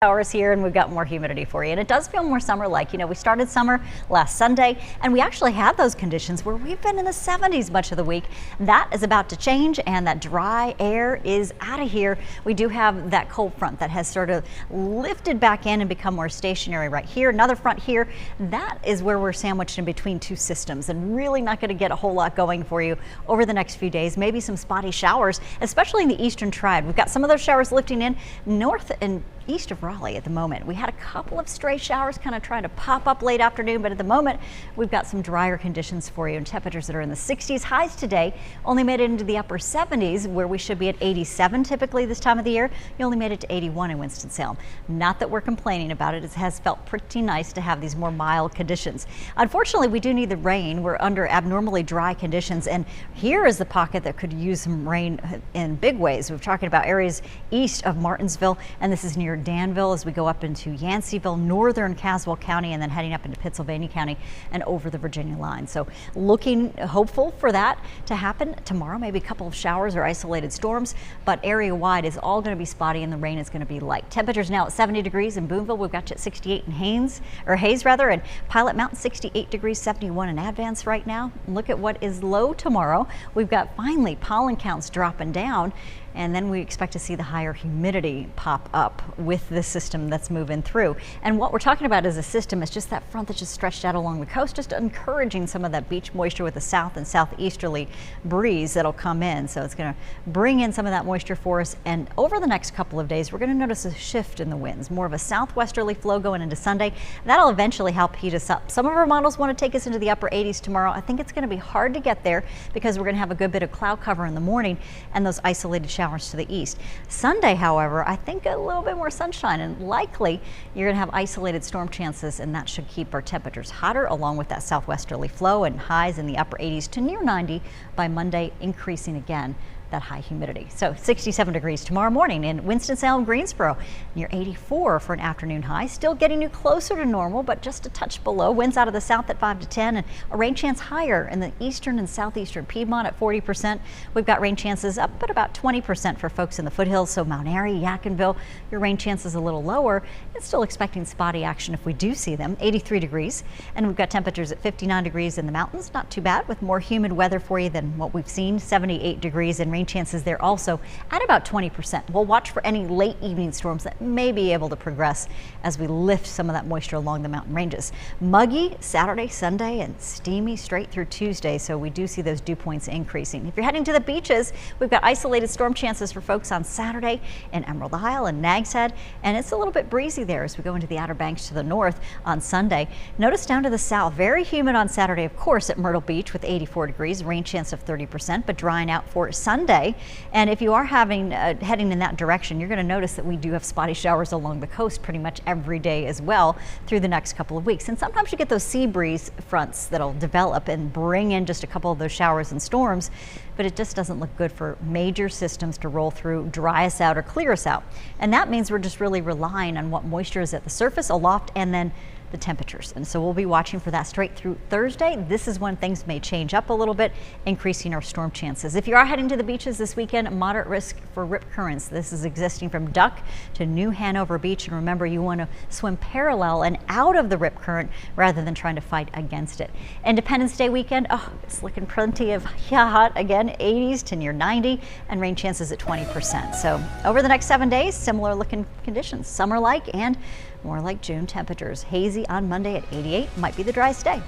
Hours here, and we've got more humidity for you, and it does feel more summer-like. We started summer last Sunday, and we actually had those conditions where we've been in the 70s much of the week. That is about to change, and that dry air is out of here. We do have that cold front that has sort of lifted back in and become more stationary right here. Another front here. That is where we're sandwiched in between two systems, and really not going to get a whole lot going for you over the next few days. Maybe some spotty showers, especially in the eastern triad. We've got some of those showers lifting in north and east of Raleigh at the moment. We had a couple of stray showers kind of trying to pop up late afternoon, but at the moment we've got some drier conditions for you and temperatures that are in the 60s. Highs today only made it into the upper 70s, where we should be at 87 typically this time of the year. You only made it to 81 in Winston-Salem. Not that we're complaining about it. It has felt pretty nice to have these more mild conditions. Unfortunately, we do need the rain. We're under abnormally dry conditions, and here is the pocket that could use some rain in big ways. We're talking about areas east of Martinsville, and this is near Danville as we go up into Yanceyville, northern Caswell County, and then heading up into Pittsylvania County and over the Virginia line. So looking hopeful for that to happen tomorrow. Maybe a couple of showers or isolated storms, but area wide is all going to be spotty, and the rain is going to be light. Temperatures now at 70 degrees in Boonville. We've got you at 68 in Hayes, and Pilot Mountain 68 degrees, 71 in Advance right now. Look at what is low tomorrow. We've got finally pollen counts dropping down, and then we expect to see the higher humidity pop up with this system that's moving through. And what we're talking about as a system is just that front that's just stretched out along the coast, just encouraging some of that beach moisture with the south and southeasterly breeze that'll come in. So it's going to bring in some of that moisture for us. And over the next couple of days, we're going to notice a shift in the winds, more of a southwesterly flow going into Sunday. That'll eventually help heat us up. Some of our models want to take us into the upper 80s tomorrow. I think it's going to be hard to get there because we're going to have a good bit of cloud cover in the morning and those isolated showers to the east. Sunday, however, I think a little bit more sunshine, and likely you're going to have isolated storm chances, and that should keep our temperatures hotter along with that southwesterly flow, and highs in the upper 80s to near 90 by Monday, increasing again that high humidity. So 67 degrees tomorrow morning in Winston-Salem, Greensboro, near 84 for an afternoon high. Still getting you closer to normal, but just a touch below. Winds out of the south at 5 to 10, and a rain chance higher in the eastern and southeastern Piedmont at 40%. We've got rain chances up at about 20% for folks in the foothills. So Mount Airy, Yadkinville, your rain chances a little lower. It's still expecting spotty action if we do see them. 83 degrees, and we've got temperatures at 59 degrees in the mountains. Not too bad, with more humid weather for you than what we've seen. 78 degrees and rain chances there also at about 20%. We'll watch for any late evening storms that may be able to progress as we lift some of that moisture along the mountain ranges. Muggy Saturday, Sunday, and steamy straight through Tuesday, so we do see those dew points increasing. If you're heading to the beaches, we've got isolated storm chances for folks on Saturday in Emerald Isle and Nags Head, and it's a little bit breezy there as we go into the Outer Banks to the north on Sunday. Notice down to the south, very humid on Saturday, of course, at Myrtle Beach with 84 degrees, rain chance of 30%, but drying out for Sunday. And if you are heading in that direction, you're going to notice that we do have spotty showers along the coast pretty much every day as well through the next couple of weeks. And sometimes you get those sea breeze fronts that'll develop and bring in just a couple of those showers and storms, but it just doesn't look good for major systems to roll through, dry us out, or clear us out. And that means we're just really relying on what moisture is at the surface, aloft, and then the temperatures. And so we'll be watching for that straight through Thursday. This is when things may change up a little bit, increasing our storm chances. If you are heading to the beaches this weekend, moderate risk for rip currents. This is existing from Duck to New Hanover Beach. And remember, you want to swim parallel and out of the rip current rather than trying to fight against it. Independence Day weekend, oh, it's looking plenty of hot again, 80s to near 90, and rain chances at 20%. So over the next 7 days, similar looking conditions, summer-like and more like June temperatures. Hazy on Monday at 88, might be the driest day.